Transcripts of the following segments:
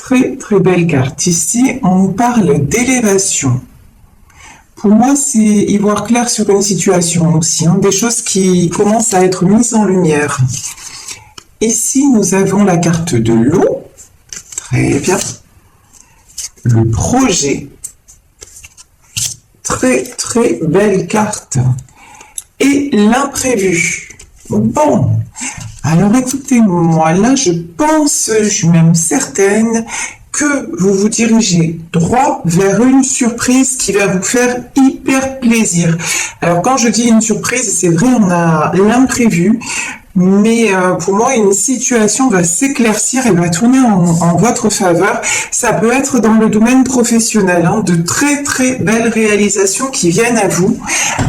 très très belle carte. Ici, on nous parle d'élévation. Pour moi, c'est y voir clair sur une situation aussi, hein, des choses qui commencent à être mises en lumière. Ici, nous avons la carte de l'eau. Très bien. Le projet. Très très belle carte. Et l'imprévu. Bon. Alors écoutez-moi, là je pense, je suis même certaine que vous vous dirigez droit vers une surprise qui va vous faire hyper plaisir. Alors quand je dis une surprise, c'est vrai, on a l'imprévu, mais pour moi, une situation va s'éclaircir et va tourner en votre faveur. Ça peut être dans le domaine professionnel, hein, de très très belles réalisations qui viennent à vous.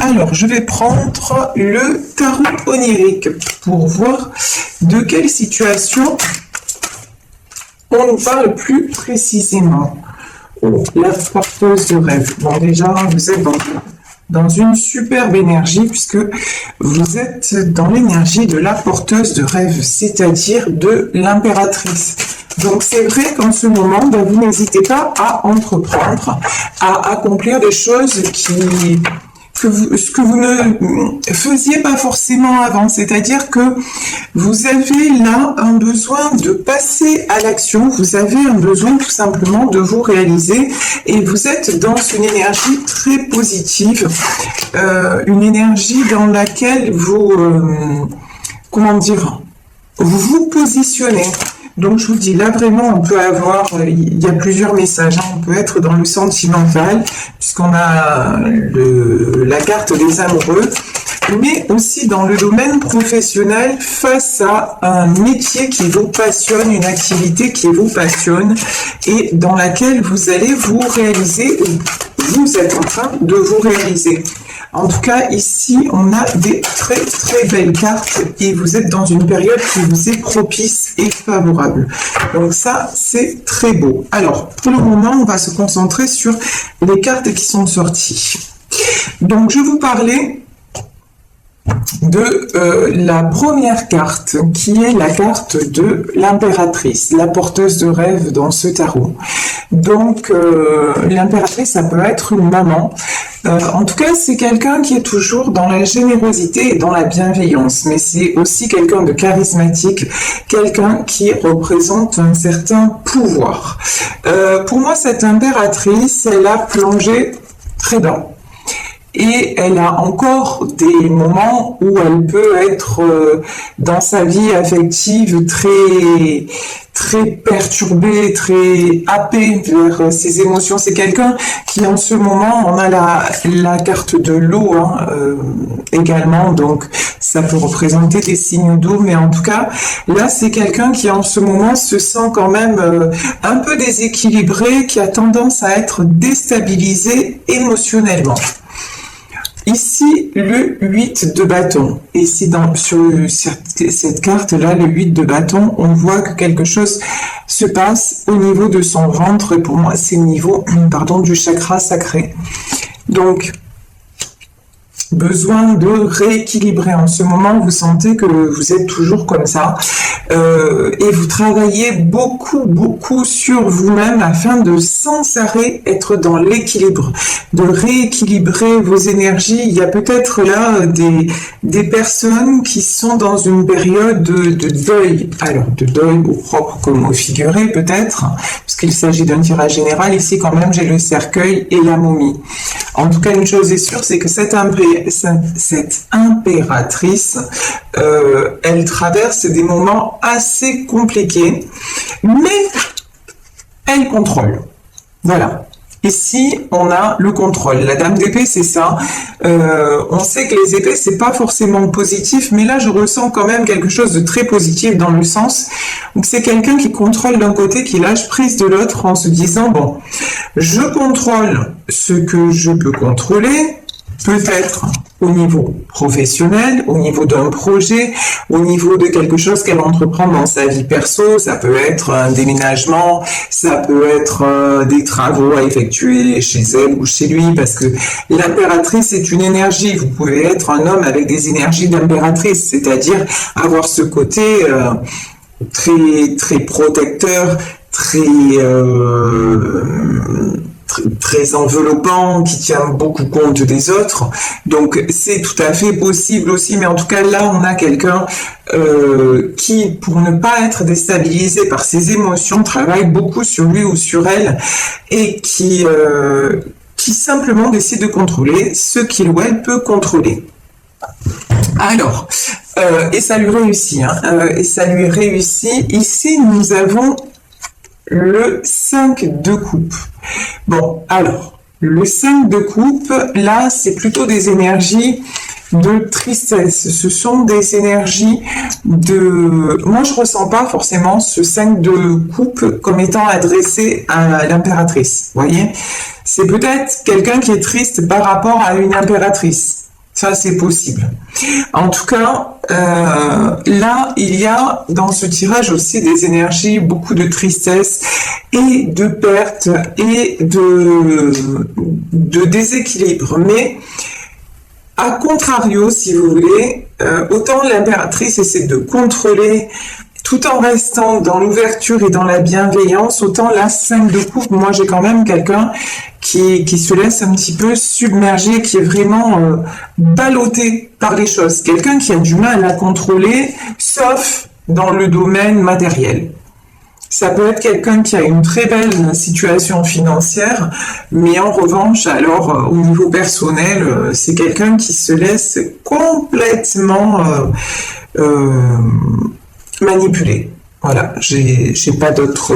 Alors, je vais prendre le tarot onirique pour voir de quelle situation on nous parle plus précisément. Oh, la porteuse de rêve. Bon, déjà, vous êtes dans une superbe énergie puisque vous êtes dans l'énergie de la porteuse de rêve, c'est-à-dire de l'impératrice. Donc c'est vrai qu'en ce moment, vous n'hésitez pas à entreprendre, à accomplir des choses que vous ne faisiez pas forcément avant, c'est-à-dire que vous avez là un besoin de passer à l'action, vous avez un besoin tout simplement de vous réaliser et vous êtes dans une énergie très positive, une énergie dans laquelle vous, vous vous positionnez. Donc je vous dis, là vraiment on peut avoir, il y a plusieurs messages, hein. On peut être dans le sentimental, puisqu'on a la carte des amoureux, mais aussi dans le domaine professionnel, face à un métier qui vous passionne, une activité qui vous passionne, et dans laquelle vous allez vous réaliser, vous êtes en train de vous réaliser. En tout cas, ici, on a des très très belles cartes et vous êtes dans une période qui vous est propice et favorable. Donc ça, c'est très beau. Alors, pour le moment, on va se concentrer sur les cartes qui sont sorties. Donc, je vous parlais de la première carte, qui est la carte de l'impératrice, la porteuse de rêve dans ce tarot. Donc, l'impératrice, ça peut être une maman. En tout cas, c'est quelqu'un qui est toujours dans la générosité et dans la bienveillance, mais c'est aussi quelqu'un de charismatique, quelqu'un qui représente un certain pouvoir. Pour moi, cette impératrice, elle a plongé très dedans. Et elle a encore des moments où elle peut être dans sa vie affective très très perturbée, très happée vers ses émotions. C'est quelqu'un qui en ce moment, on a la carte de l'eau hein, également, donc ça peut représenter des signes d'eau, mais en tout cas, là c'est quelqu'un qui en ce moment se sent quand même un peu déséquilibré, qui a tendance à être déstabilisé émotionnellement. Ici, le 8 de bâton. Et c'est sur cette carte-là, le 8 de bâton, on voit que quelque chose se passe au niveau de son ventre. Et pour moi, c'est au niveau du chakra sacré. Donc, besoin de rééquilibrer. En ce moment, vous sentez que vous êtes toujours comme ça et vous travaillez beaucoup sur vous-même afin de sans arrêt être dans l'équilibre, de rééquilibrer vos énergies. Il y a peut-être là des personnes qui sont dans une période de deuil. Alors, de deuil au propre comme au figuré peut-être, puisqu'il s'agit d'un tirage général. Ici, quand même, j'ai le cercueil et la momie. En tout cas, une chose est sûre, c'est que cette impératrice, elle traverse des moments assez compliqués, mais elle contrôle. Voilà. Ici, on a le contrôle. La dame d'épée, c'est ça. On sait que les épées, c'est pas forcément positif, mais là, je ressens quand même quelque chose de très positif dans le sens où c'est quelqu'un qui contrôle d'un côté, qui lâche prise de l'autre en se disant, bon, je contrôle ce que je peux contrôler, peut-être au niveau professionnel, au niveau d'un projet, au niveau de quelque chose qu'elle entreprend dans sa vie perso. Ça peut être un déménagement, ça peut être des travaux à effectuer chez elle ou chez lui, parce que l'impératrice est une énergie. Vous pouvez être un homme avec des énergies d'impératrice, c'est-à-dire avoir ce côté très très protecteur, très enveloppant, qui tient beaucoup compte des autres. Donc c'est tout à fait possible aussi, mais en tout cas là on a quelqu'un qui, pour ne pas être déstabilisé par ses émotions, travaille beaucoup sur lui ou sur elle et qui simplement décide de contrôler ce qu'il ou elle peut contrôler. Alors, et ça lui réussit, hein, et ça lui réussit. Ici, nous avons le 5 de coupe. Bon, alors, le 5 de coupe, là, c'est plutôt des énergies de tristesse. Ce sont des énergies de... Moi, je ressens pas forcément ce 5 de coupe comme étant adressé à l'impératrice. Vous voyez? C'est peut-être quelqu'un qui est triste par rapport à une impératrice. Ça, c'est possible. En tout cas, là, il y a dans ce tirage aussi des énergies, beaucoup de tristesse et de perte et de déséquilibre. Mais, à contrario, si vous voulez, autant l'impératrice essaie de contrôler tout en restant dans l'ouverture et dans la bienveillance, autant la 5 de coupe, moi j'ai quand même quelqu'un qui se laisse un petit peu submerger, qui est vraiment ballotté par les choses. Quelqu'un qui a du mal à contrôler, sauf dans le domaine matériel. Ça peut être quelqu'un qui a une très belle situation financière, mais en revanche, alors au niveau personnel, c'est quelqu'un qui se laisse complètement manipuler. Voilà, j'ai pas d'autres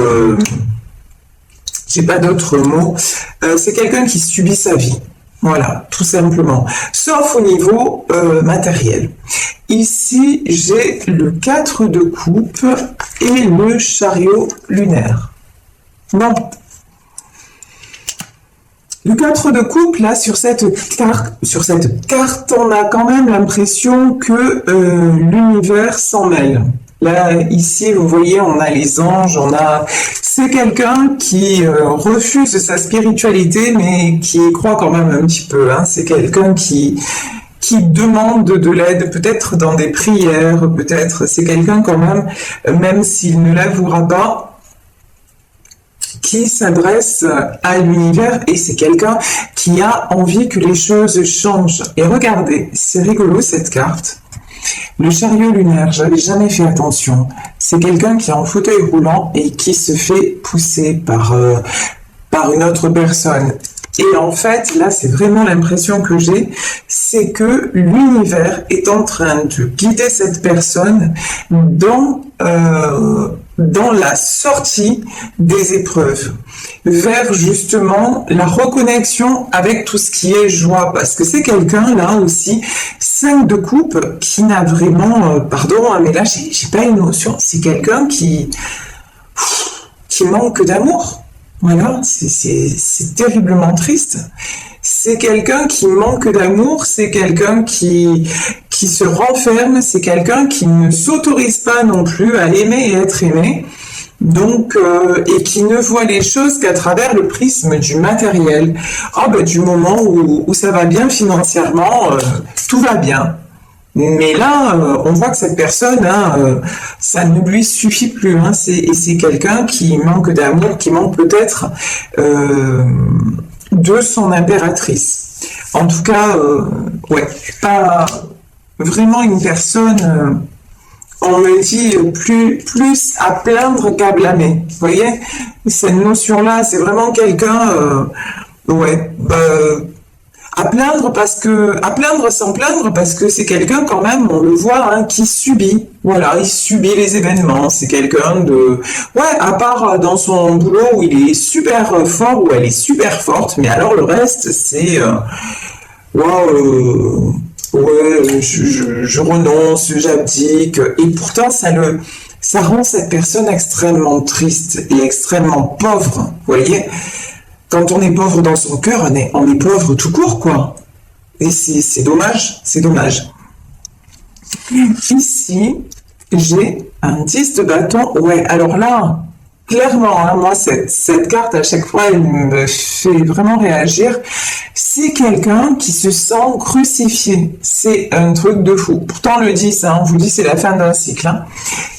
mots. C'est quelqu'un qui subit sa vie. Voilà, tout simplement. Sauf au niveau matériel. Ici, j'ai le 4 de coupe et le chariot lunaire. Bon. Le 4 de coupe, là, sur cette carte, on a quand même l'impression que l'univers s'en mêle. Là, ici, vous voyez, on a les anges, c'est quelqu'un qui refuse sa spiritualité, mais qui y croit quand même un petit peu. Hein. C'est quelqu'un qui demande de l'aide, peut-être dans des prières, peut-être. C'est quelqu'un quand même s'il ne l'avouera pas, qui s'adresse à l'univers, et c'est quelqu'un qui a envie que les choses changent. Et regardez, c'est rigolo cette carte. Le chariot lunaire, j'avais jamais fait attention. C'est quelqu'un qui est en fauteuil roulant et qui se fait pousser par une autre personne. Et en fait, là, c'est vraiment l'impression que j'ai, c'est que l'univers est en train de guider cette personne dans la sortie des épreuves, vers justement la reconnexion avec tout ce qui est joie, parce que c'est quelqu'un là aussi, 5 de coupe, qui n'a vraiment, pardon, mais là j'ai pas une notion, c'est quelqu'un qui manque d'amour. Voilà, c'est terriblement triste. C'est quelqu'un qui manque d'amour, c'est quelqu'un qui se renferme, c'est quelqu'un qui ne s'autorise pas non plus à aimer et être aimé, donc et qui ne voit les choses qu'à travers le prisme du matériel. Du moment où ça va bien financièrement, tout va bien. Mais là, on voit que cette personne, ça ne lui suffit plus. C'est quelqu'un qui manque d'amour, qui manque peut-être de son impératrice. En tout cas, pas vraiment une personne, on me dit, plus à plaindre qu'à blâmer. Vous voyez, cette notion-là, c'est vraiment quelqu'un, à plaindre sans plaindre, parce que c'est quelqu'un quand même, on le voit, qui subit. Voilà, il subit les événements. C'est quelqu'un à part dans son boulot où il est super fort, où elle est super forte, mais alors le reste, c'est, je renonce, j'abdique, et pourtant ça rend cette personne extrêmement triste et extrêmement pauvre, vous voyez. Quand on est pauvre dans son cœur, on est pauvre tout court, quoi. Et c'est dommage, c'est dommage. Ici, j'ai un 10 de bâton. Ouais, alors là, clairement, moi, cette carte, à chaque fois, elle me fait vraiment réagir. c'est quelqu'un qui se sent crucifié. C'est un truc de fou. Pourtant, on le dit, ça, on vous dit c'est la fin d'un cycle. Hein.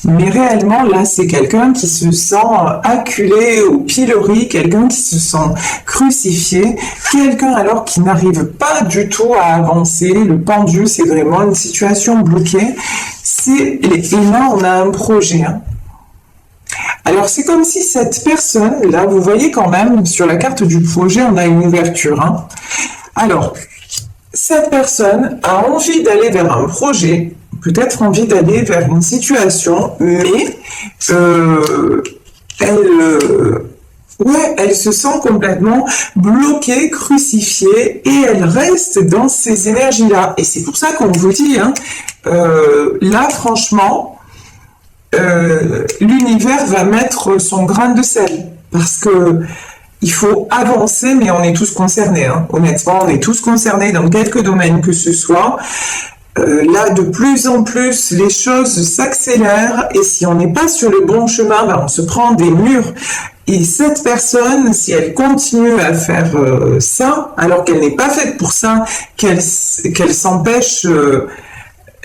Mais réellement, là, c'est quelqu'un qui se sent acculé au pilori, quelqu'un qui se sent crucifié, quelqu'un alors qui n'arrive pas du tout à avancer. Le pendu, c'est vraiment une situation bloquée. Et là, on a un projet. Hein. Alors, c'est comme si cette personne, là, vous voyez quand même, sur la carte du projet, on a une ouverture. Hein. Alors, cette personne a envie d'aller vers un projet, peut-être envie d'aller vers une situation, mais elle se sent complètement bloquée, crucifiée, et elle reste dans ces énergies-là. Et c'est pour ça qu'on vous dit, hein, là, franchement, l'univers va mettre son grain de sel, parce que il faut avancer, mais on est tous concernés. Hein. Honnêtement, on est tous concernés dans quelques domaines que ce soit. Là, de plus en plus, les choses s'accélèrent, et si on n'est pas sur le bon chemin, ben, on se prend des murs. Et cette personne, si elle continue à faire ça, alors qu'elle n'est pas faite pour ça, qu'elle s'empêche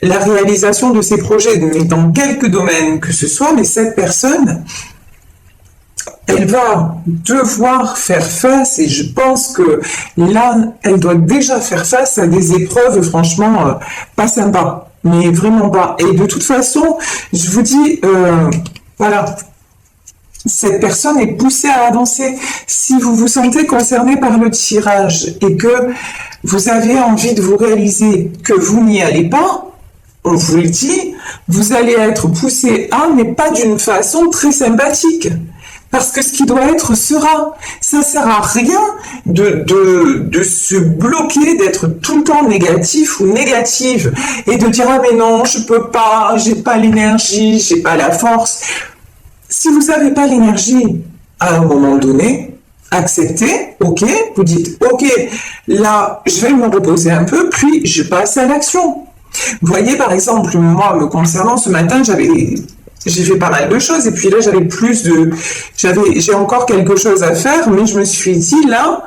la réalisation de ses projets, mais dans quelques domaines que ce soit, mais cette personne, elle va devoir faire face, et je pense que là, elle doit déjà faire face à des épreuves franchement pas sympas, mais vraiment pas. Et de toute façon, je vous dis, voilà, cette personne est poussée à avancer. Si vous vous sentez concerné par le tirage et que vous avez envie de vous réaliser que vous n'y allez pas, on vous le dit, vous allez être poussé à, mais pas d'une façon très sympathique. Parce que ce qui doit être sera. Ça sert à rien de se bloquer, d'être tout le temps négatif ou négative et de dire, ah mais non, je peux pas, j'ai pas l'énergie, j'ai pas la force. Si vous n'avez pas l'énergie, à un moment donné, acceptez, ok, vous dites, ok, là, je vais me reposer un peu, puis je passe à l'action. Vous voyez, par exemple, moi, me concernant, ce matin, j'ai fait pas mal de choses, et puis là, j'ai encore quelque chose à faire, mais je me suis dit, là,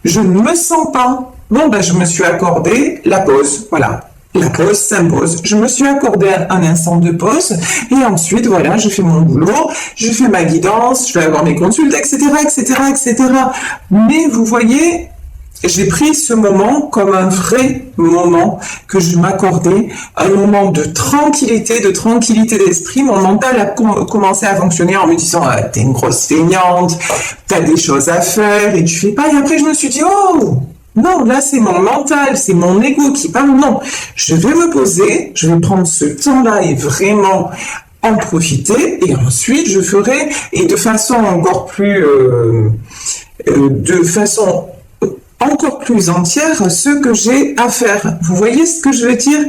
je ne me sens pas. Bon, ben, je me suis accordé la pause, voilà. La pause s'impose. Je me suis accordé un instant de pause, et ensuite, voilà, je fais mon boulot, je fais ma guidance, je vais avoir mes consultes, etc., etc., etc. Mais vous voyez, j'ai pris ce moment comme un vrai moment que je m'accordais, un moment de tranquillité d'esprit. Mon mental a commencé à fonctionner en me disant ah, t'es une grosse feignante, t'as des choses à faire et tu fais pas. Et après je me suis dit oh non, là c'est mon mental, c'est mon ego qui parle. Non, je vais me poser, je vais prendre ce temps-là et vraiment en profiter, et ensuite je ferai, et de façon encore plus encore plus entière, ce que j'ai à faire. Vous voyez ce que je veux dire?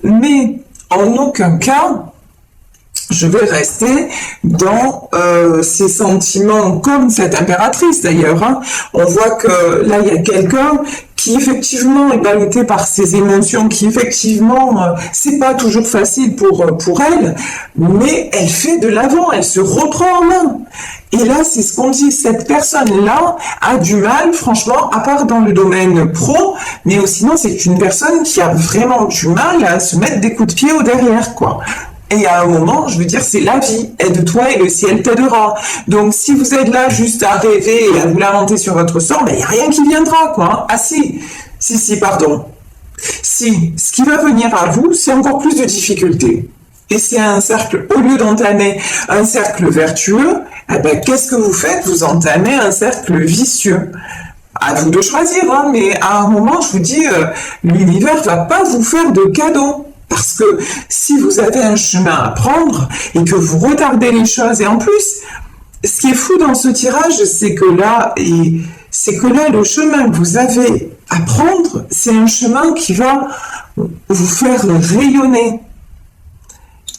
Mais en aucun cas, je vais rester dans ces sentiments comme cette impératrice d'ailleurs. Hein. On voit que là, il y a quelqu'un qui effectivement est ballotté par ses émotions, qui effectivement, c'est pas toujours facile pour elle, mais elle fait de l'avant, elle se reprend en main. Et là, c'est ce qu'on dit, cette personne-là a du mal, franchement, à part dans le domaine pro, mais sinon, c'est une personne qui a vraiment du mal à se mettre des coups de pied au derrière, quoi. Et à un moment, je veux dire, c'est la vie. Aide-toi et le ciel t'aidera. Donc, si vous êtes là juste à rêver et à vous lamenter sur votre sort, ben, il n'y a rien qui viendra, quoi. Ah si, pardon. Si, ce qui va venir à vous, c'est encore plus de difficultés. Et c'est un cercle, au lieu d'entamer un cercle vertueux, eh ben, qu'est-ce que vous faites? Vous entamez un cercle vicieux. À vous de choisir, hein, mais à un moment, je vous dis, l'univers va pas vous faire de cadeaux. Parce que si vous avez un chemin à prendre et que vous retardez les choses, et en plus, ce qui est fou dans ce tirage, c'est que là, le chemin que vous avez à prendre, c'est un chemin qui va vous faire rayonner.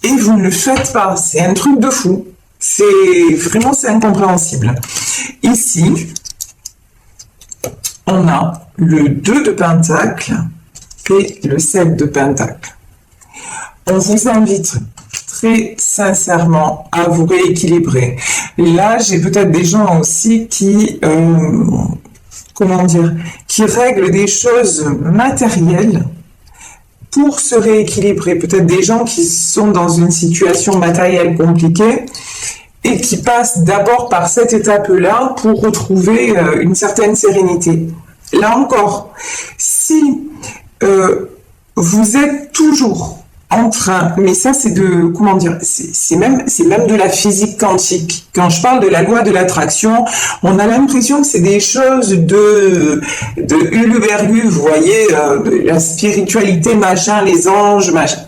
Et vous ne le faites pas. C'est un truc de fou. C'est incompréhensible. Ici, on a le 2 de Pentacle et le 7 de Pentacle. On vous invite très sincèrement à vous rééquilibrer. Là, j'ai peut-être des gens aussi qui comment dire, qui règlent des choses matérielles pour se rééquilibrer. Peut-être des gens qui sont dans une situation matérielle compliquée et qui passent d'abord par cette étape-là pour retrouver une certaine sérénité. Là encore, si vous êtes toujours en train, mais ça c'est de, comment dire, c'est même de la physique quantique. Quand je parle de la loi de l'attraction, on a l'impression que c'est des choses de Huluberlu, vous voyez, la spiritualité, machin, les anges, machin.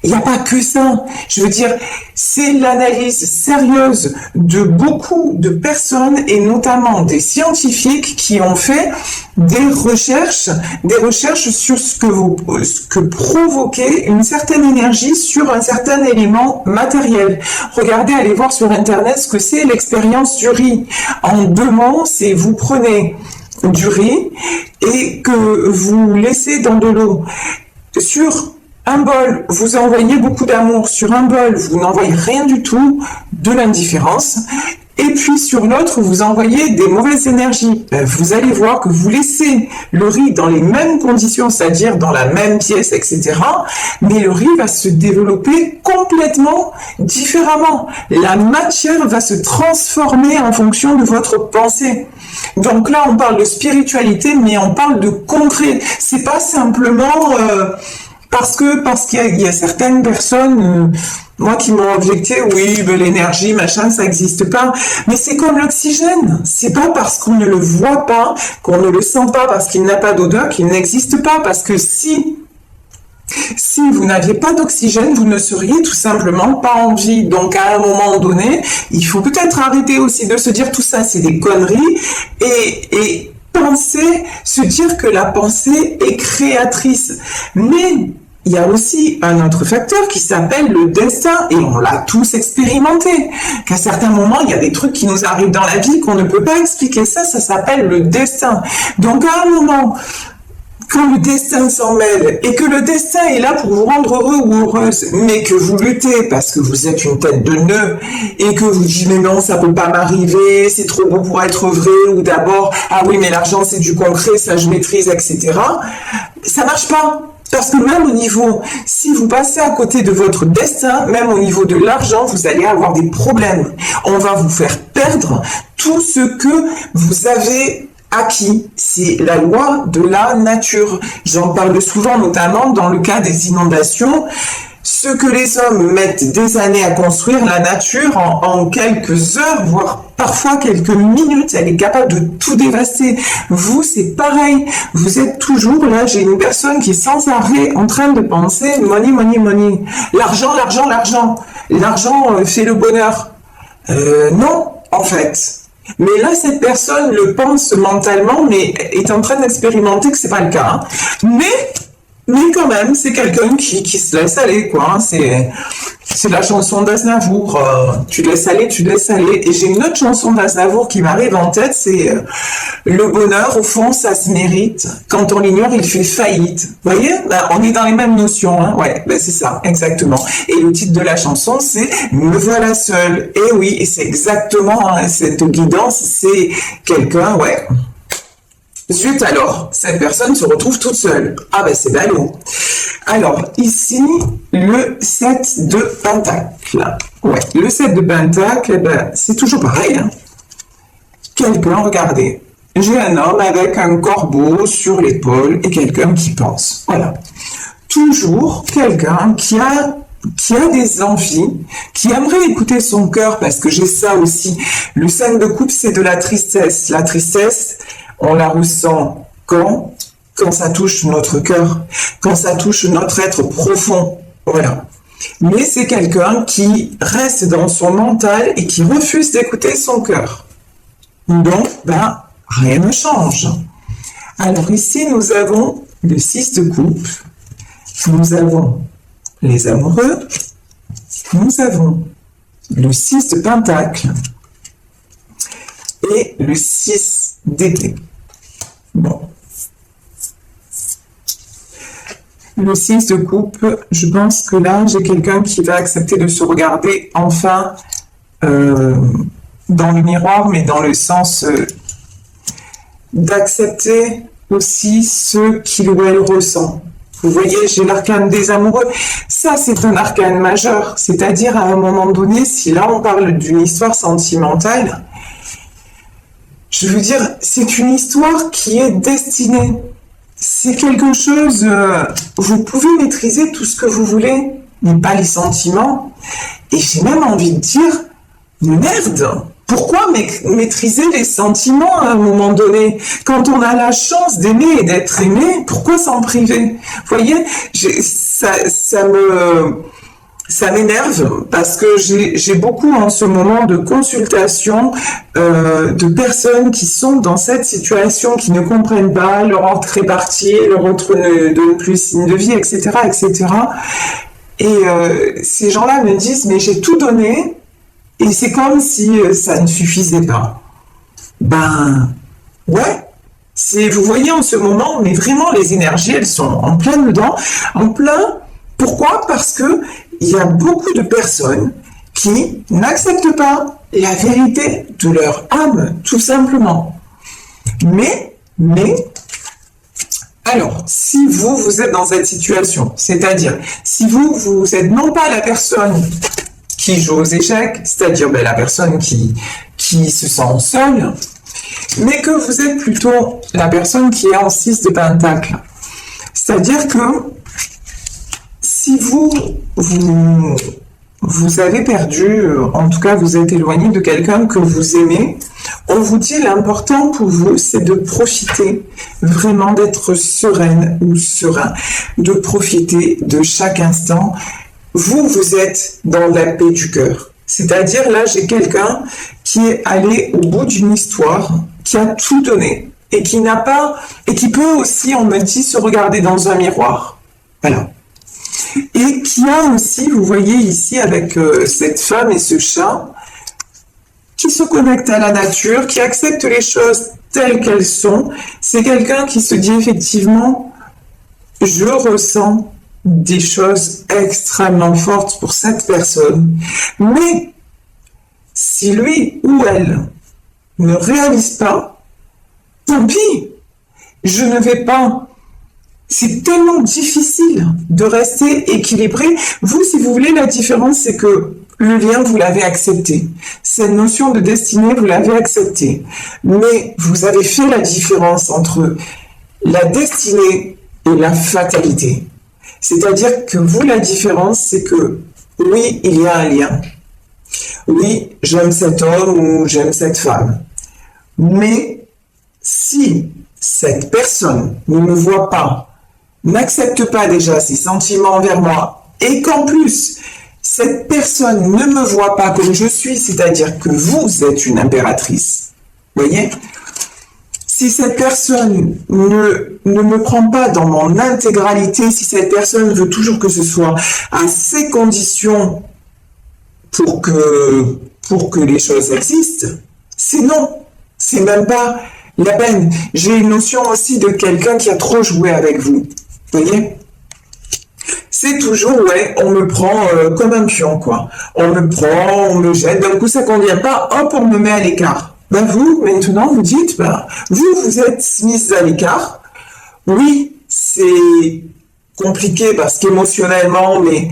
Il n'y a pas que ça. Je veux dire, c'est l'analyse sérieuse de beaucoup de personnes et notamment des scientifiques qui ont fait des recherches sur ce que provoquait une certaine énergie sur un certain élément matériel. Regardez, allez voir sur Internet ce que c'est l'expérience du riz. En 2 mots, c'est vous prenez du riz et que vous laissez dans de l'eau. Sur un bol, vous envoyez beaucoup d'amour. Sur un bol, vous n'envoyez rien du tout, de l'indifférence. Et puis sur l'autre, vous envoyez des mauvaises énergies. Vous allez voir que vous laissez le riz dans les mêmes conditions, c'est-à-dire dans la même pièce, etc. Mais le riz va se développer complètement différemment. La matière va se transformer en fonction de votre pensée. Donc là, on parle de spiritualité, mais on parle de concret. C'est pas simplement parce qu'il y a certaines personnes, moi qui m'ont objecté, oui, ben l'énergie, machin, ça n'existe pas. Mais c'est comme l'oxygène. C'est pas parce qu'on ne le voit pas, qu'on ne le sent pas, parce qu'il n'a pas d'odeur, qu'il n'existe pas. Parce que si vous n'aviez pas d'oxygène, vous ne seriez tout simplement pas en vie. Donc à un moment donné, il faut peut-être arrêter aussi de se dire tout ça, c'est des conneries, et penser, se dire que la pensée est créatrice. Mais il y a aussi un autre facteur qui s'appelle le destin, et on l'a tous expérimenté. Qu'à certains moments, il y a des trucs qui nous arrivent dans la vie qu'on ne peut pas expliquer. Ça s'appelle le destin. Donc à un moment, quand le destin s'en mêle et que le destin est là pour vous rendre heureux ou heureuse, mais que vous luttez parce que vous êtes une tête de nœud et que vous dites mais non, ça peut pas m'arriver, c'est trop beau pour être vrai, ou d'abord ah oui mais l'argent c'est du concret, ça je maîtrise, etc. Ça marche pas. Parce que même au niveau, si vous passez à côté de votre destin, même au niveau de l'argent, vous allez avoir des problèmes. On va vous faire perdre tout ce que vous avez acquis. C'est la loi de la nature. J'en parle souvent, notamment dans le cas des inondations. Ce que les hommes mettent des années à construire, la nature, en quelques heures, voire parfois quelques minutes, elle est capable de tout dévaster. Vous, c'est pareil. Vous êtes toujours là. J'ai une personne qui est sans arrêt en train de penser money, money, money. L'argent, l'argent, l'argent. L'argent fait le bonheur. Non, en fait. Mais là, cette personne le pense mentalement, mais est en train d'expérimenter que c'est pas le cas. Hein. Mais quand même, c'est quelqu'un qui se laisse aller, quoi. C'est la chanson d'Aznavour. Tu te laisses aller, tu te laisses aller. Et j'ai une autre chanson d'Aznavour qui m'arrive en tête, c'est le bonheur, au fond, ça se mérite. Quand on l'ignore, il fait faillite. Vous voyez, là, on est dans les mêmes notions. Hein. Ouais, ben c'est ça, exactement. Et le titre de la chanson, c'est Me voilà seule. Et oui, et c'est exactement hein, cette guidance, c'est quelqu'un, ouais. Zut alors, cette personne se retrouve toute seule. Ah ben c'est ballot. Alors ici, le 7 de Pentacle. Ouais, le 7 de Pentacle, eh ben, c'est toujours pareil. Hein. Quelqu'un, regardez, j'ai un homme avec un corbeau sur l'épaule et quelqu'un qui pense. Voilà. Toujours quelqu'un qui a des envies, qui aimerait écouter son cœur, parce que j'ai ça aussi. Le 5 de coupe, c'est de la tristesse. La tristesse, on la ressent quand ça touche notre cœur, quand ça touche notre être profond. Voilà. Mais c'est quelqu'un qui reste dans son mental et qui refuse d'écouter son cœur. Donc, ben, rien ne change. Alors ici, nous avons le 6 de coupe, nous avons les amoureux, nous avons le 6 de pentacle et le 6 d'épée. Bon. Le 6 de coupe, je pense que là, j'ai quelqu'un qui va accepter de se regarder enfin dans le miroir, mais dans le sens d'accepter aussi ce qu'il ou elle ressent. Vous voyez, j'ai l'arcane des amoureux. Ça, c'est un arcane majeur. C'est-à-dire, à un moment donné, si là, on parle d'une histoire sentimentale, je veux dire, c'est une histoire qui est destinée. C'est quelque chose, vous pouvez maîtriser tout ce que vous voulez, mais pas les sentiments. Et j'ai même envie de dire, merde, pourquoi maîtriser les sentiments à un moment donné? Quand on a la chance d'aimer et d'être aimé, pourquoi s'en priver? Vous voyez, ça m'énerve parce que j'ai beaucoup en ce moment de consultations de personnes qui sont dans cette situation, qui ne comprennent pas leur entrée partie, leur autre ne donne plus signe de vie, etc., etc. Et ces gens-là me disent, mais j'ai tout donné, et c'est comme si ça ne suffisait pas. Ben, ouais. Vous voyez, en ce moment, mais vraiment, les énergies, elles sont en plein dedans, en plein. Pourquoi? Parce que il y a beaucoup de personnes qui n'acceptent pas la vérité de leur âme, tout simplement. Mais, alors, si vous êtes dans cette situation, c'est-à-dire, si vous êtes non pas la personne qui joue aux échecs, c'est-à-dire la personne qui se sent seule, mais que vous êtes plutôt la personne qui est en 6 de Pentacle. C'est-à-dire que si vous avez perdu, en tout cas vous êtes éloigné de quelqu'un que vous aimez, on vous dit l'important pour vous, c'est de profiter, vraiment d'être sereine ou serein, de profiter de chaque instant. Vous êtes dans la paix du cœur. C'est-à-dire, là, j'ai quelqu'un qui est allé au bout d'une histoire, qui a tout donné, et qui n'a pas, et qui peut aussi, on me dit, se regarder dans un miroir. Voilà. Et qui a aussi, vous voyez ici, avec cette femme et ce chat, qui se connecte à la nature, qui accepte les choses telles qu'elles sont. C'est quelqu'un qui se dit effectivement, je ressens des choses extrêmement fortes pour cette personne. Mais si lui ou elle ne réalise pas, tant pis, je ne vais pas. C'est tellement difficile de rester équilibré. Vous, si vous voulez, la différence, c'est que le lien, vous l'avez accepté. Cette notion de destinée, vous l'avez acceptée. Mais vous avez fait la différence entre la destinée et la fatalité. C'est-à-dire que vous, la différence, c'est que oui, il y a un lien. Oui, j'aime cet homme ou j'aime cette femme. Mais si cette personne ne me voit pas, n'accepte pas déjà ses sentiments envers moi, et qu'en plus, cette personne ne me voit pas comme je suis, c'est-à-dire que vous êtes une impératrice, voyez ? Si cette personne ne me prend pas dans mon intégralité, si cette personne veut toujours que ce soit à ses conditions pour que les choses existent, c'est non. C'est même pas la peine. J'ai une notion aussi de quelqu'un qui a trop joué avec vous. Voyez ? C'est toujours, ouais, on me prend comme un pion, quoi. On me prend, on me jette, d'un coup ça convient pas, hop, on me met à l'écart. Ben vous, maintenant, vous dites, vous êtes mise à l'écart. Oui, c'est compliqué parce qu'émotionnellement, mais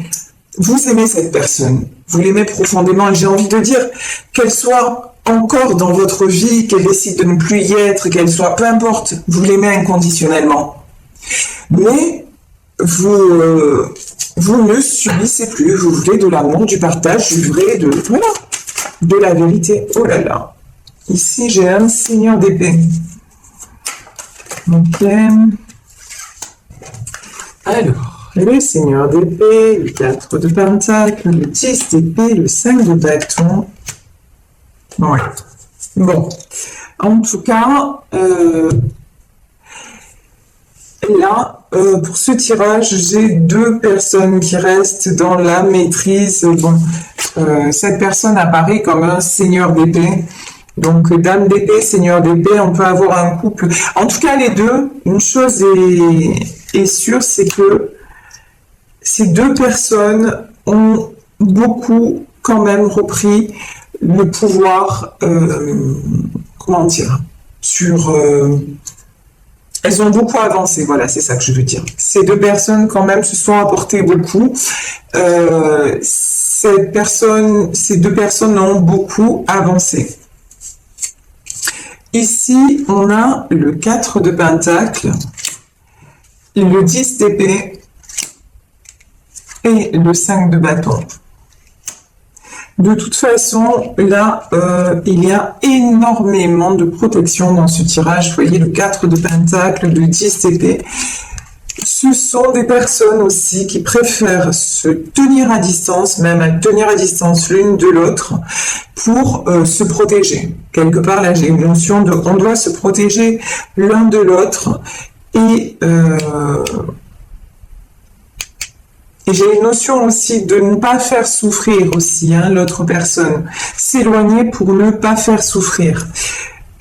vous aimez cette personne. Vous l'aimez profondément et j'ai envie de dire qu'elle soit encore dans votre vie, qu'elle décide de ne plus y être, qu'elle soit, peu importe, vous l'aimez inconditionnellement. Mais vous ne subissez plus, vous voulez de l'amour, du partage, du vrai, de la vérité. Oh là là. Ici, j'ai un seigneur d'épée. Ok. Alors, le seigneur d'épée, le 4 de pentacle, le 10 d'épée, le 5 de bâton. Ouais. Bon. En tout cas, là, pour ce tirage, j'ai 2 personnes qui restent dans la maîtrise. Bon, cette personne apparaît comme un seigneur d'épée. Donc, dame d'épée, seigneur d'épée, on peut avoir un couple. En tout cas, les deux, une chose est sûre, c'est que ces 2 personnes ont beaucoup quand même repris le pouvoir, comment dire, sur elles ont beaucoup avancé, voilà, c'est ça que je veux dire. Ces deux personnes, quand même, se sont apportées beaucoup. Ces deux personnes ont beaucoup avancé. Ici, on a le 4 de Pentacle, le 10 d'épée et le 5 de bâton. De toute façon, là, il y a énormément de protection dans ce tirage. Vous voyez, le 4 de Pentacle, le 10 d'épée. Ce sont des personnes aussi qui préfèrent se tenir à distance, même à tenir à distance l'une de l'autre, pour se protéger. Quelque part, là, j'ai une notion de on doit se protéger l'un de l'autre et j'ai une notion aussi de ne pas faire souffrir aussi l'autre personne, s'éloigner pour ne pas faire souffrir.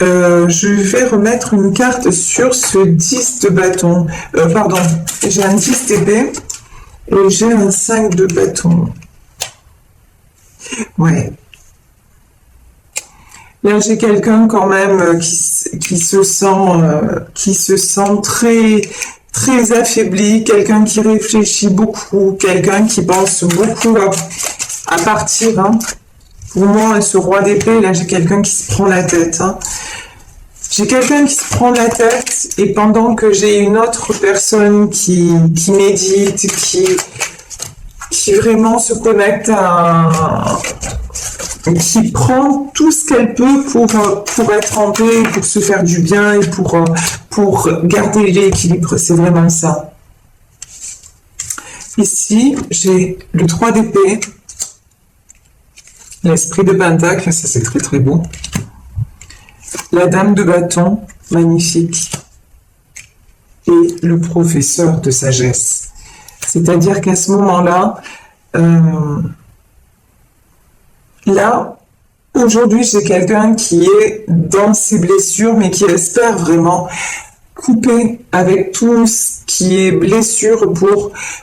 Je vais remettre une carte sur ce 10 de bâton. Pardon, j'ai un 10 d'épée et j'ai un 5 de bâton. Ouais. Là, j'ai quelqu'un quand même qui se sent très affaibli, quelqu'un qui réfléchit beaucoup, quelqu'un qui pense beaucoup à partir. Pour moi, ce roi d'épée, là, j'ai quelqu'un qui se prend la tête. J'ai quelqu'un qui se prend la tête et pendant que j'ai une autre personne qui médite, qui vraiment se connecte qui prend tout ce qu'elle peut pour être en paix, pour se faire du bien et pour garder l'équilibre. C'est vraiment ça. Ici, j'ai le 3 d'épée, l'esprit de Pentacle, ça c'est très très beau. La dame de bâton, magnifique. Et le professeur de sagesse. C'est-à-dire qu'à ce moment-là, aujourd'hui, j'ai quelqu'un qui est dans ses blessures, mais qui espère vraiment couper avec tout ce qui est blessure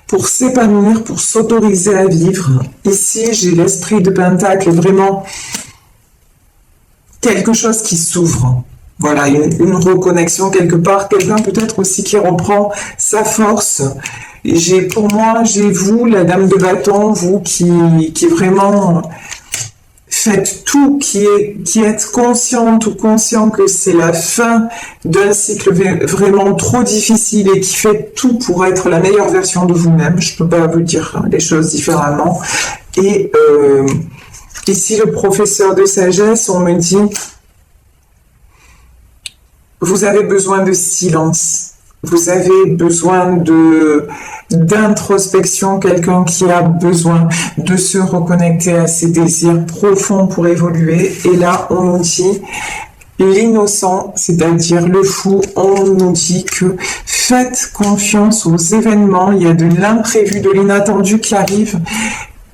pour s'épanouir, pour s'autoriser à vivre. Ici, j'ai l'esprit de Pentacle, vraiment quelque chose qui s'ouvre. Voilà, une reconnexion quelque part, quelqu'un peut-être aussi qui reprend sa force. Pour moi, j'ai vous, la dame de bâton, vous qui vraiment faites tout, qui êtes consciente ou conscient que c'est la fin d'un cycle vraiment trop difficile et qui fait tout pour être la meilleure version de vous-même. Je ne peux pas vous dire les choses différemment. Et ici, le professeur de sagesse, on me dit, vous avez besoin de silence. Vous avez besoin d'introspection, quelqu'un qui a besoin de se reconnecter à ses désirs profonds pour évoluer. Et là, on nous dit l'innocent, c'est-à-dire le fou, on nous dit que faites confiance aux événements, il y a de l'imprévu, de l'inattendu qui arrive.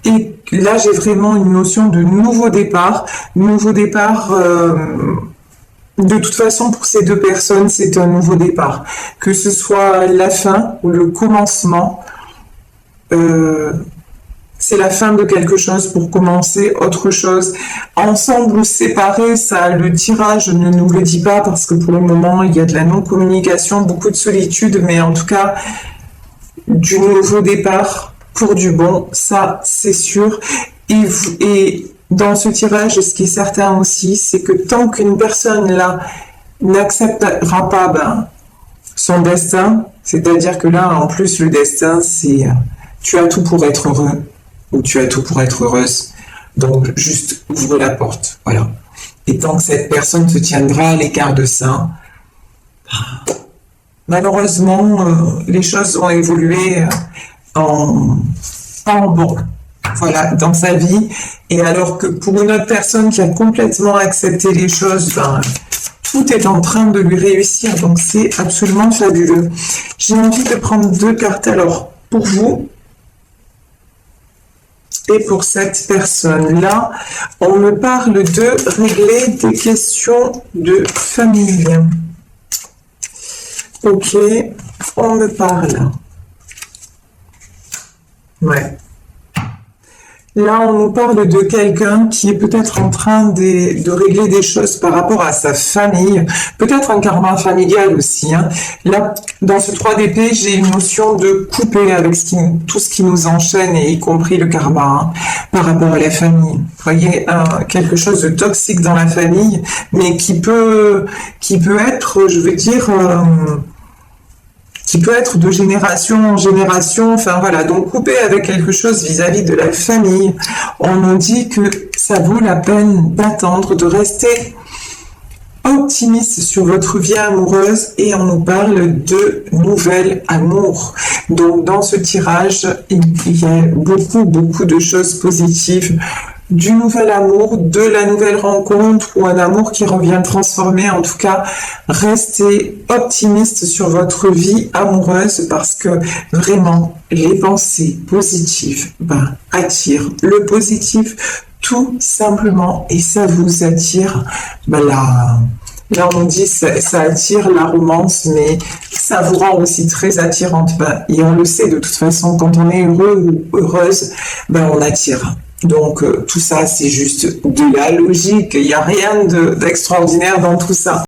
Et là, j'ai vraiment une notion de nouveau départ. Nouveau départ... de toute façon, pour ces deux personnes, c'est un nouveau départ. Que ce soit la fin ou le commencement, c'est la fin de quelque chose pour commencer autre chose. Ensemble ou séparés, ça, le tirage ne nous le dit pas parce que pour le moment, il y a de la non-communication, beaucoup de solitude, mais en tout cas, du nouveau départ pour du bon, ça, c'est sûr. Et dans ce tirage, ce qui est certain aussi, c'est que tant qu'une personne là n'acceptera pas son destin, c'est-à-dire que là, en plus, le destin, c'est tu as tout pour être heureux ou tu as tout pour être heureuse. Donc, juste ouvre la porte, voilà. Et tant que cette personne se tiendra à l'écart de ça, malheureusement, les choses ont évolué pas en bon. Voilà, dans sa vie. Et alors que pour une autre personne qui a complètement accepté les choses, tout est en train de lui réussir. Donc, c'est absolument fabuleux. J'ai envie de prendre deux cartes. Alors, pour vous et pour cette personne-là, on me parle de régler des questions de famille. Ok, on me parle. Ouais. Là, on nous parle de quelqu'un qui est peut-être en train de régler des choses par rapport à sa famille, peut-être un karma familial aussi, hein. Là, dans ce 3 d'épée, j'ai une notion de couper avec tout ce qui nous enchaîne, et y compris le karma, hein, par rapport à la famille. Vous voyez, quelque chose de toxique dans la famille, mais qui peut être, je veux dire, qui peut être de génération en génération, enfin voilà, donc couper avec quelque chose vis-à-vis de la famille. On nous dit que ça vaut la peine d'attendre, de rester optimiste sur votre vie amoureuse, et on nous parle de nouvel amour. Donc dans ce tirage, il y a beaucoup de choses positives, du nouvel amour, de la nouvelle rencontre, ou un amour qui revient transformé. En tout cas, restez optimiste sur votre vie amoureuse, parce que vraiment, les pensées positives attirent le positif tout simplement, et ça vous attire. Là, on nous dit ça attire la romance, mais ça vous rend aussi très attirante. Et on le sait de toute façon, quand on est heureux ou heureuse, on attire. Donc tout ça, c'est juste de la logique. Il n'y a rien d'extraordinaire dans tout ça.